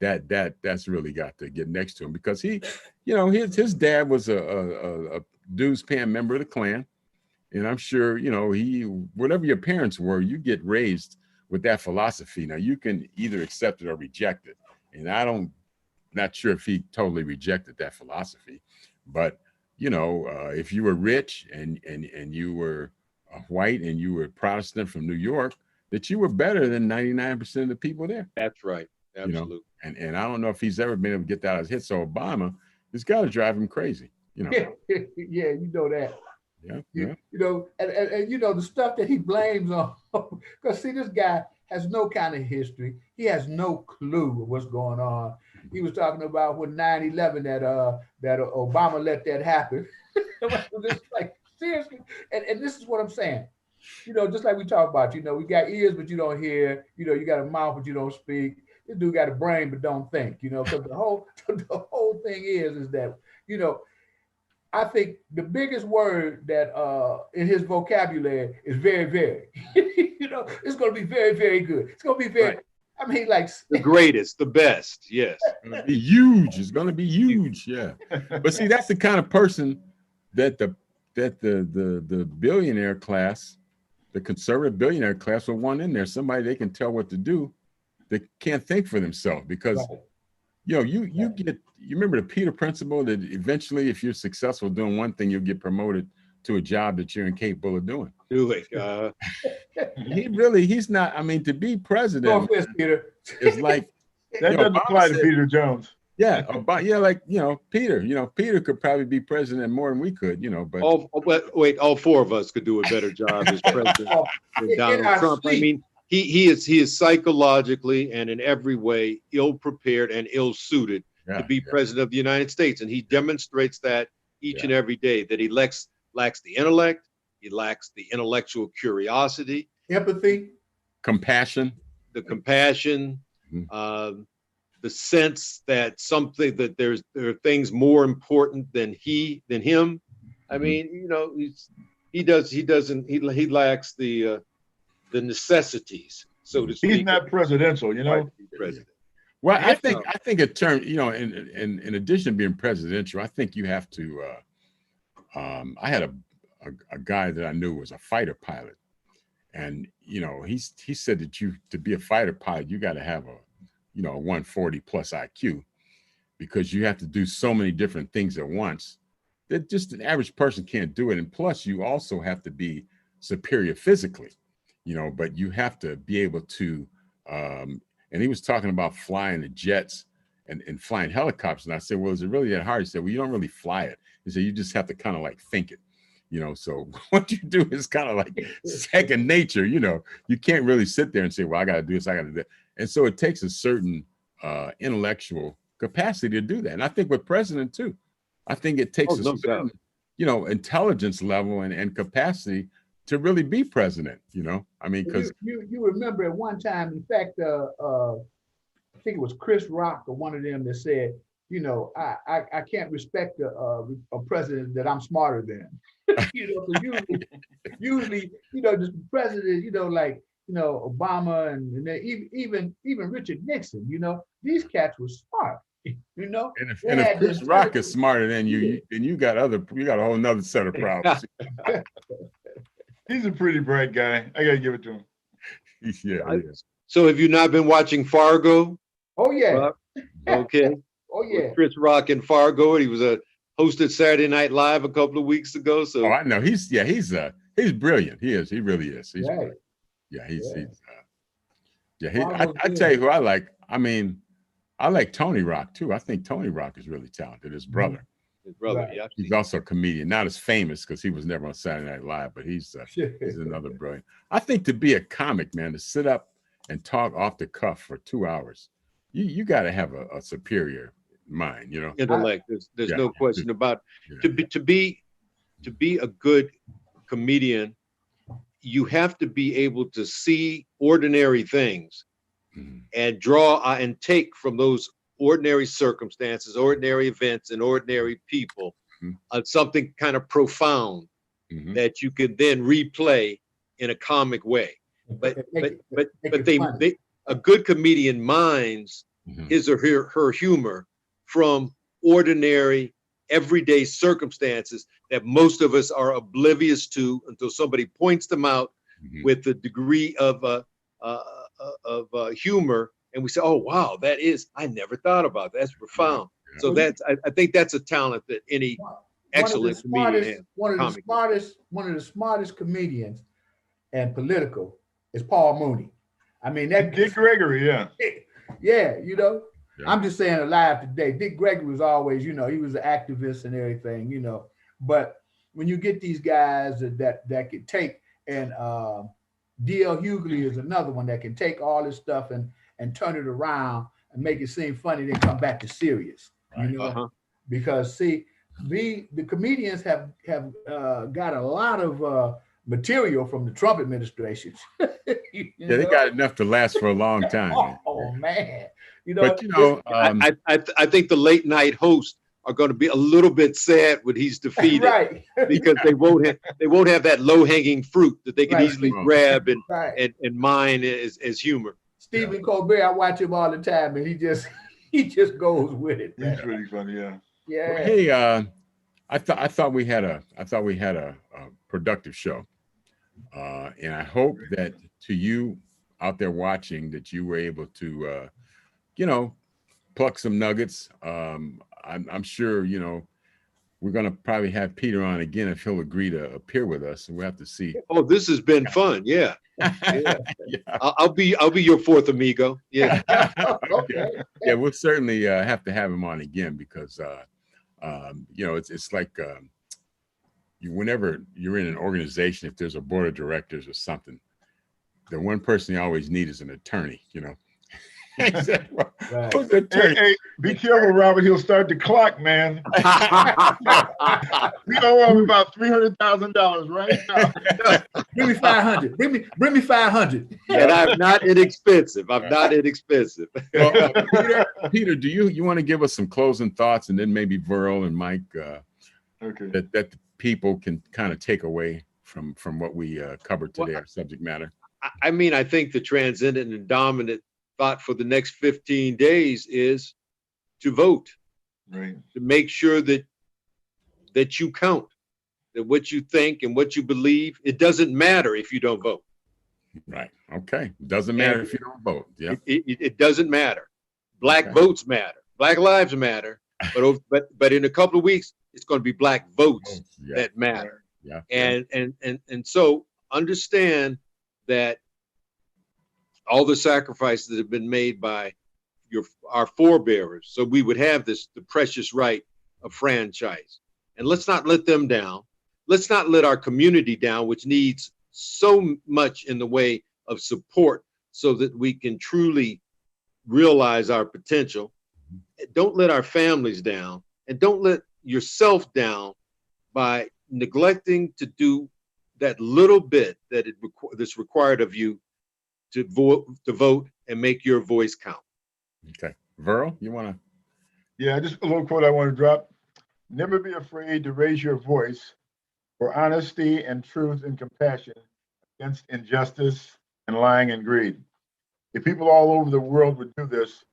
that's really got to get next to him, because he, his dad was a dues paying member of the Klan. And I'm sure, whatever your parents were, you get raised with that philosophy. Now you can either accept it or reject it. And not sure if he totally rejected that philosophy, but if you were rich and you were white and you were Protestant from New York, that you were better than 99% of the people there. That's right. Absolutely. And I don't know if he's ever been able to get that out of his head. So Obama, it's got to drive him crazy. Yeah, you know that. Yeah. And the stuff that he blames on, because see, this guy has no kind of history. He has no clue what's going on. He was talking about when 9/11 that Obama let that happen. It's like, seriously, and this is what I'm saying. Just like we talk about, we got ears but you don't hear. You got a mouth but you don't speak. This dude got a brain but don't think. Because the whole thing is that I think the biggest word that in his vocabulary is very, very. It's going to be very, very good. It's going to be very. Right. I mean, like the greatest, the best. Yes, it's going to be huge. It's going to be huge. Yeah, but see, that's the kind of person that the billionaire class, the conservative billionaire class, will want in there. Somebody they can tell what to do. They can't think for themselves, because. Right. You remember the Peter principle, that eventually, if you're successful doing one thing, you'll get promoted to a job that you're incapable of doing. He's not. I mean, to be president is like that doesn't apply to Peter Jones. Yeah, Peter. Peter could probably be president more than we could. But all four of us could do a better job as president than Donald Trump. I mean. He is psychologically and in every way ill-prepared and ill-suited to be president of the United States. And he demonstrates that each and every day, that he lacks the intellect, he lacks the intellectual curiosity, empathy, compassion. the compassion, the sense that there are things more important than him. I mean, you know, he lacks the necessities, so to speak. He's not presidential, you know. President. Well, I think in terms, you know, in addition to being presidential, I think you have to. I had a guy that I knew was a fighter pilot, and you know, he said that to be a fighter pilot, you got to have a 140 plus IQ, because you have to do so many different things at once that just an average person can't do it. And plus, you also have to be superior physically, you know, but you have to be able to. And he was talking about flying the jets and flying helicopters. And I said, well, is it really that hard? He said, well, you don't really fly it. He said, you just have to kind of like think it, you know. So what you do is kind of like second nature, you know. You can't really sit there and say, well, I got to do this, I got to do that. And so it takes a certain intellectual capacity to do that. And I think with president too, I think it takes a certain, you know, intelligence level and capacity to really be president, you know. I mean, because you remember at one time, in fact, I think it was Chris Rock or one of them that said, you know, I can't respect a president that I'm smarter than. You know, because usually, you know, the president, you know, like, you know, Obama and even Richard Nixon, you know, these cats were smart. You know, and if Chris Rock is smarter than you, then you got a whole nother set of problems. He's a pretty bright guy. I gotta give it to him. Yeah. So have you not been watching Fargo? Oh yeah. Okay. Oh yeah. With Chris Rock in Fargo. He was hosted Saturday Night Live a couple of weeks ago. So I know he's brilliant. He is. He really is. He's right. I tell you who I like. I mean, I like Tony Rock too. I think Tony Rock is really talented. His brother. His brother, Right. yeah. He's also a comedian, not as famous because he was never on Saturday Night Live, but he's another brilliant. I think to be a comic, man, to sit up and talk off the cuff for 2 hours, you got to have a superior mind, you know. Intellect. There's no question about it. To be a good comedian, you have to be able to see ordinary things and draw and take from those ordinary circumstances, ordinary events, and ordinary people, something kind of profound that you can then replay in a comic way. But a good comedian mines his or her humor from ordinary, everyday circumstances that most of us are oblivious to until somebody points them out with a degree of humor. And we say, oh, wow, I never thought about that. That's profound. Yeah. So I think that's a talent that any excellent comedian has. One of the smartest comedians and political is Paul Mooney. I mean, that Dick Gregory, yeah. Yeah, you know, I'm just saying alive today. Dick Gregory was always, you know, he was an activist and everything, you know. But when you get these guys that can take, and D.L. Hughley is another one that can take all this stuff and turn it around and make it seem funny, then come back to serious. You know, because see, the comedians have got a lot of material from the Trump administration. They got enough to last for a long time. Oh man, you know. But you know, I think the late night hosts are going to be a little bit sad when he's defeated, right? Because they won't have that low hanging fruit that they can easily grab and mine as humor. Stephen Colbert, I watch him all the time, and he just goes with it. Man. He's really funny, yeah. Yeah. Well, hey, I thought we had a productive show, and I hope that to you out there watching that you were able to, you know, pluck some nuggets. I'm sure, you know, we're going to probably have Peter on again if he'll agree to appear with us, and we'll have to see. Oh, this has been fun. Yeah. I'll be your fourth amigo. Yeah. Okay. Yeah, we'll certainly have to have him on again because, you know, it's like whenever you're in an organization, if there's a board of directors or something, the one person you always need is an attorney, you know. Said, well, hey, be careful, Robert. He'll start the clock, man. We owe him about $300,000 right now. Bring me 500. Bring me 500. And I'm not inexpensive. I'm not inexpensive. Well, Peter, do you want to give us some closing thoughts, and then maybe Verle and Mike, Okay. that the people can kind of take away from what we covered today, our subject matter? I mean, I think the transcendent and dominant thought for the next 15 days is to vote, Right. to make sure that you count, that what you think and what you believe, it doesn't matter if you don't vote. Right. Okay. Doesn't matter if you don't vote. Yeah. It doesn't matter. Black Okay. votes matter. Black lives matter. But in a couple of weeks, it's going to be black votes that matter. Yeah. And so understand that all the sacrifices that have been made by our forebearers, so we would have the precious right of franchise. And let's not let them down. Let's not let our community down, which needs so much in the way of support so that we can truly realize our potential. Don't let our families down, and don't let yourself down by neglecting to do that little bit that's required of you to vote and make your voice count. Okay. Verle, you want to? Yeah, just a little quote I want to drop. Never be afraid to raise your voice for honesty and truth and compassion against injustice and lying and greed. If people all over the world would do this,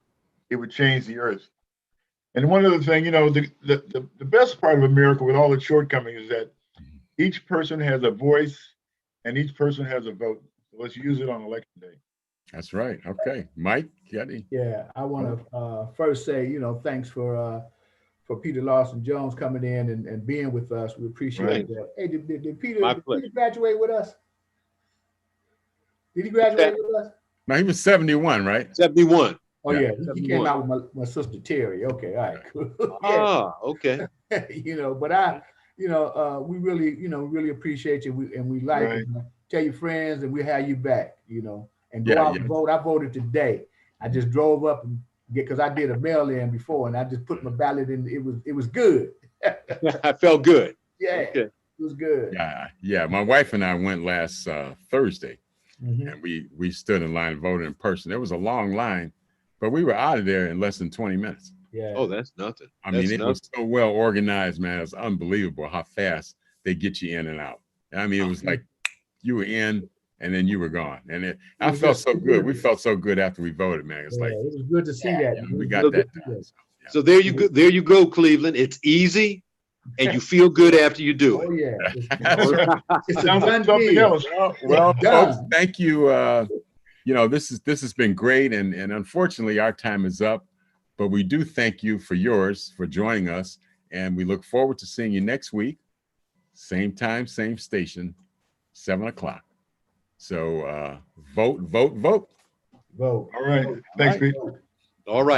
it would change the earth. And one other thing, the best part of America with all its shortcomings is that each person has a voice and each person has a vote. So let's use it on election day. That's right. Okay. Mike, Yeah, I want to first say, thanks for Peter Lawson Jones coming in and being with us. We appreciate that. Hey, did Peter graduate with us? Did he graduate with us? No, he was 71, right? 71. Oh yeah, he came out with my sister Terry. Okay, all right, cool. Okay. But we really appreciate you, and we like it. Tell your friends, and we'll have you back. And go out and vote. I voted today. I just drove up and because I did a mail-in before, and I just put my ballot in. It was good. I felt good. Yeah, okay. It was good. Yeah. My wife and I went last Thursday, mm-hmm. and we stood in line and voted in person. There was a long line, but we were out of there in less than 20 minutes. Yeah. Oh, that's nothing. I mean, it was so well organized, man. It's unbelievable how fast they get you in and out. I mean, it was like you were in and then you were gone. And I felt so good. We felt so good after we voted, man. It's like it was good to see that. We got that done. So there you go. There you go, Cleveland. It's easy, and you feel good after you do it. Oh yeah. It's something else. Well, folks, thank you. This has been great, and unfortunately our time is up. But we do thank you for yours, for joining us, and we look forward to seeing you next week. Same time, same station, 7 o'clock. So vote. All right. Thanks, Pete. All right.